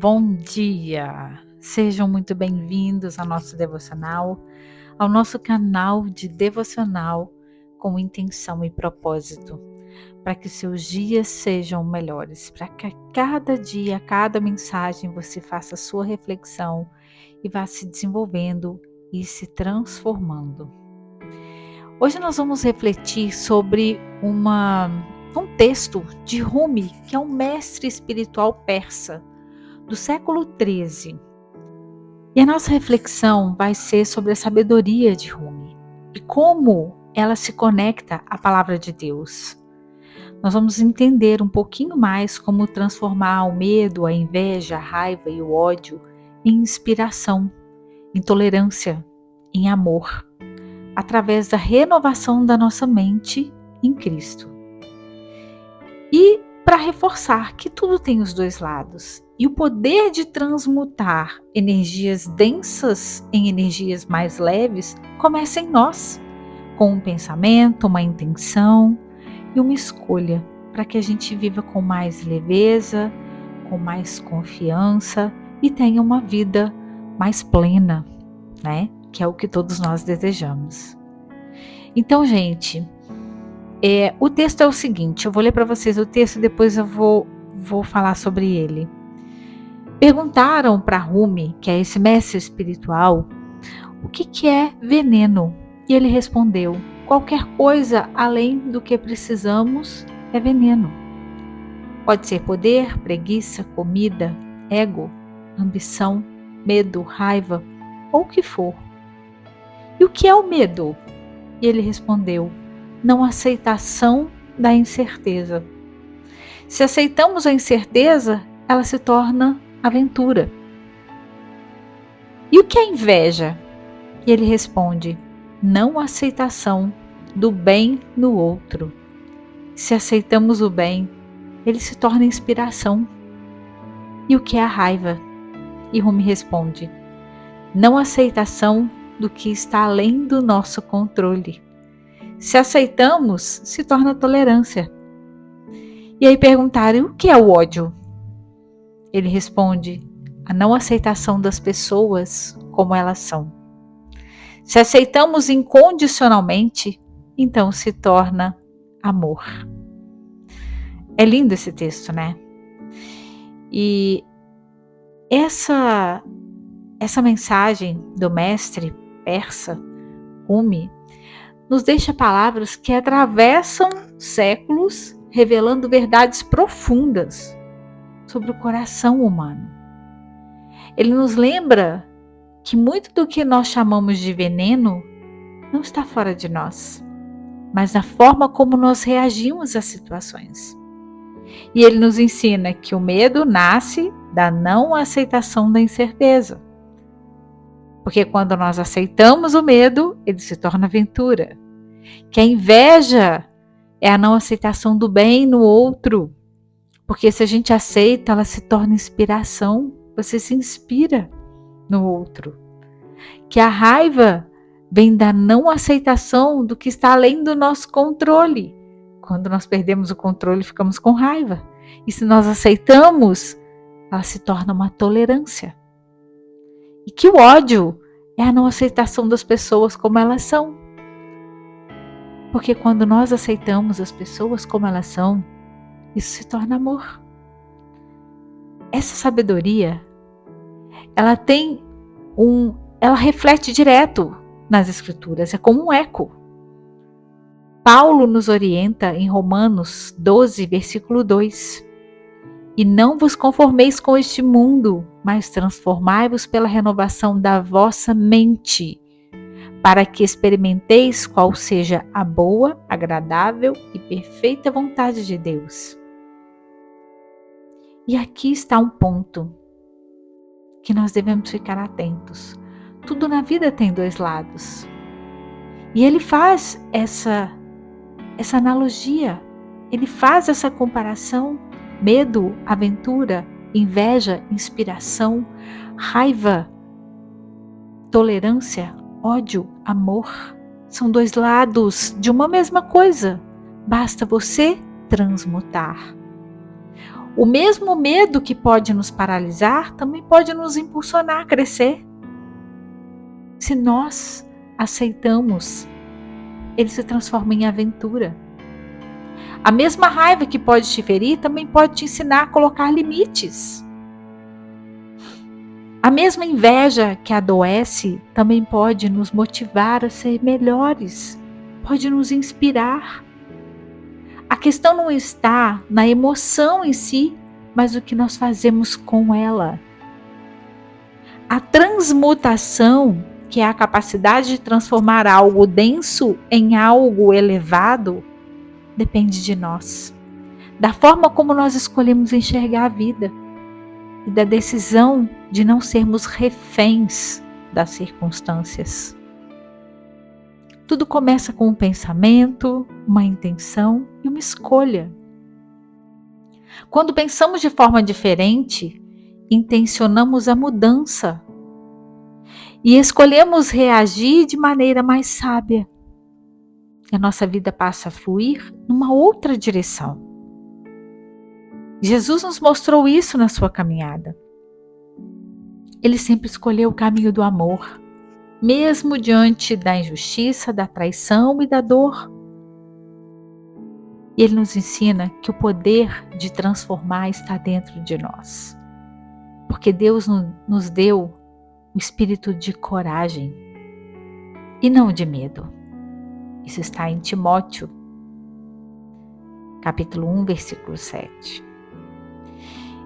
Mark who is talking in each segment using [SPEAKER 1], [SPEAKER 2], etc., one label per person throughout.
[SPEAKER 1] bom dia! Sejam muito bem-vindos ao nosso devocional, ao nosso canal de devocional com intenção e propósito, para que seus dias sejam melhores, para que a cada dia, a cada mensagem você faça a sua reflexão e vá se desenvolvendo e se transformando. Hoje nós vamos refletir sobre um texto de Rumi, que é um mestre espiritual persa do século XIII. E a nossa reflexão vai ser sobre a sabedoria de Rumi e como ela se conecta à palavra de Deus. Nós vamos entender um pouquinho mais como transformar o medo, a inveja, a raiva e o ódio em inspiração, em tolerância, em amor, através da renovação da nossa mente em Cristo. E para reforçar que tudo tem os dois lados, e o poder de transmutar energias densas em energias mais leves começa em nós, com um pensamento, uma intenção e uma escolha, para que a gente viva com mais leveza, com mais confiança e tenha uma vida mais plena, né? Que é o que todos nós desejamos. Então, gente, o texto é o seguinte, eu vou ler para vocês o texto e depois eu vou falar sobre ele. Perguntaram para Rumi, que é esse mestre espiritual, o que é veneno? E ele respondeu: qualquer coisa além do que precisamos é veneno. Pode ser poder, preguiça, comida, ego, ambição, medo, raiva, ou o que for. E o que é o medo? E ele respondeu: não aceitação da incerteza. Se aceitamos a incerteza, ela se torna aventura. E o que é inveja? E ele responde: não aceitação do bem no outro. Se aceitamos o bem, ele se torna inspiração. E o que é a raiva? E Rumi responde: não aceitação do que está além do nosso controle. Se aceitamos, se torna tolerância. E aí perguntaram: o que é o ódio? Ele responde: a não aceitação das pessoas como elas são. Se aceitamos incondicionalmente, então se torna amor. É lindo esse texto, né? E essa mensagem do mestre persa, Rumi, nos deixa palavras que atravessam séculos, revelando verdades profundas sobre o coração humano. Ele nos lembra que muito do que nós chamamos de veneno não está fora de nós, mas na forma como nós reagimos às situações. E ele nos ensina que o medo nasce da não aceitação da incerteza. Porque quando nós aceitamos o medo, ele se torna aventura. Que a inveja é a não aceitação do bem no outro. Porque se a gente aceita, ela se torna inspiração. Você se inspira no outro. Que a raiva vem da não aceitação do que está além do nosso controle. Quando nós perdemos o controle, ficamos com raiva. E se nós aceitamos, ela se torna uma tolerância. E que o ódio é a não aceitação das pessoas como elas são. Porque quando nós aceitamos as pessoas como elas são, isso se torna amor. Essa sabedoria, ela reflete direto nas Escrituras, é como um eco. Paulo nos orienta em Romanos 12, versículo 2. E não vos conformeis com este mundo, mas transformai-vos pela renovação da vossa mente, para que experimenteis qual seja a boa, agradável e perfeita vontade de Deus. E aqui está um ponto que nós devemos ficar atentos. Tudo na vida tem dois lados. E ele faz essa analogia, ele faz essa comparação: medo, aventura, inveja, inspiração, raiva, tolerância, ódio, amor. São dois lados de uma mesma coisa. Basta você transmutar. O mesmo medo que pode nos paralisar também pode nos impulsionar a crescer. Se nós aceitamos, ele se transforma em aventura. A mesma raiva que pode te ferir também pode te ensinar a colocar limites. A mesma inveja que adoece também pode nos motivar a ser melhores, pode nos inspirar. A questão não está na emoção em si, mas o que nós fazemos com ela. A transmutação, que é a capacidade de transformar algo denso em algo elevado, depende de nós, da forma como nós escolhemos enxergar a vida e da decisão de não sermos reféns das circunstâncias. Tudo começa com um pensamento, uma intenção e uma escolha. Quando pensamos de forma diferente, intencionamos a mudança e escolhemos reagir de maneira mais sábia. A nossa vida passa a fluir numa outra direção. Jesus nos mostrou isso na sua caminhada. Ele sempre escolheu o caminho do amor, mesmo diante da injustiça, da traição e da dor. E ele nos ensina que o poder de transformar está dentro de nós. Porque Deus nos deu o espírito de coragem e não de medo. Isso está em Timóteo, capítulo 1, versículo 7.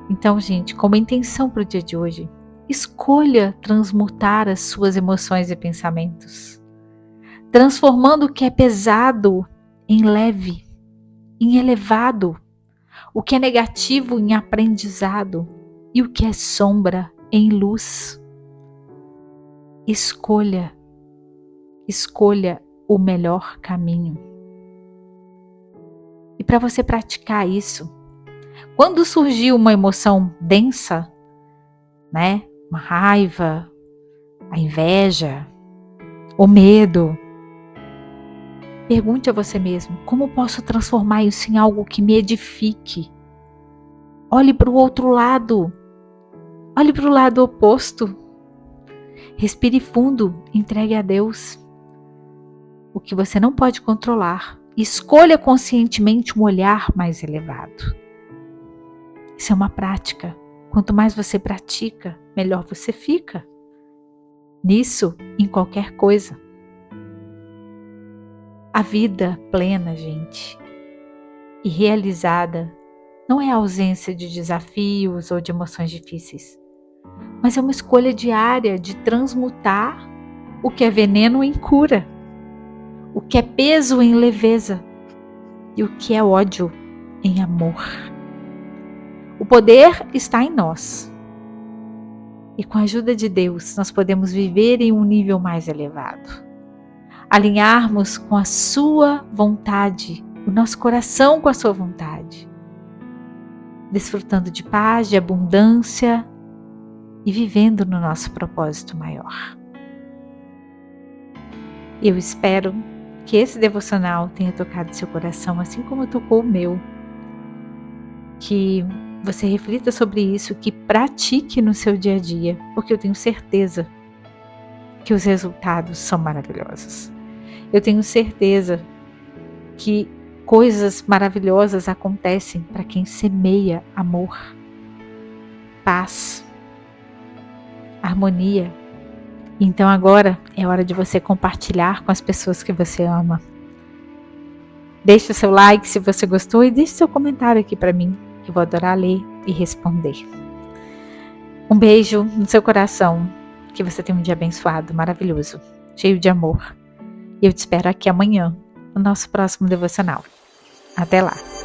[SPEAKER 1] Então, gente, como intenção para o dia de hoje, escolha transmutar as suas emoções e pensamentos, transformando o que é pesado em leve, em elevado, o que é negativo em aprendizado e o que é sombra em luz. Escolha o melhor caminho. E para você praticar isso, quando surgir uma emoção densa, né? Uma raiva, a inveja, o medo, pergunte a você mesmo, como posso transformar isso em algo que me edifique? Olhe para o outro lado, olhe para o lado oposto, respire fundo, entregue a Deus o que você não pode controlar. Escolha conscientemente um olhar mais elevado. Isso é uma prática. Quanto mais você pratica, melhor você fica. Nisso, em qualquer coisa. A vida plena, gente, e realizada, não é a ausência de desafios ou de emoções difíceis, mas é uma escolha diária de transmutar o que é veneno em cura, o que é peso em leveza e o que é ódio em amor. O poder está em nós. E com a ajuda de Deus, nós podemos viver em um nível mais elevado. Alinharmos com a sua vontade, o nosso coração com a sua vontade. Desfrutando de paz, de abundância e vivendo no nosso propósito maior. Eu espero que esse devocional tenha tocado seu coração, assim como tocou o meu. Que você reflita sobre isso, que pratique no seu dia a dia, porque eu tenho certeza que os resultados são maravilhosos. Eu tenho certeza que coisas maravilhosas acontecem para quem semeia amor, paz, harmonia. Então agora é hora de você compartilhar com as pessoas que você ama. Deixe o seu like se você gostou e deixe seu comentário aqui para mim, que eu vou adorar ler e responder. Um beijo no seu coração, que você tenha um dia abençoado, maravilhoso, cheio de amor. E eu te espero aqui amanhã, no nosso próximo devocional. Até lá!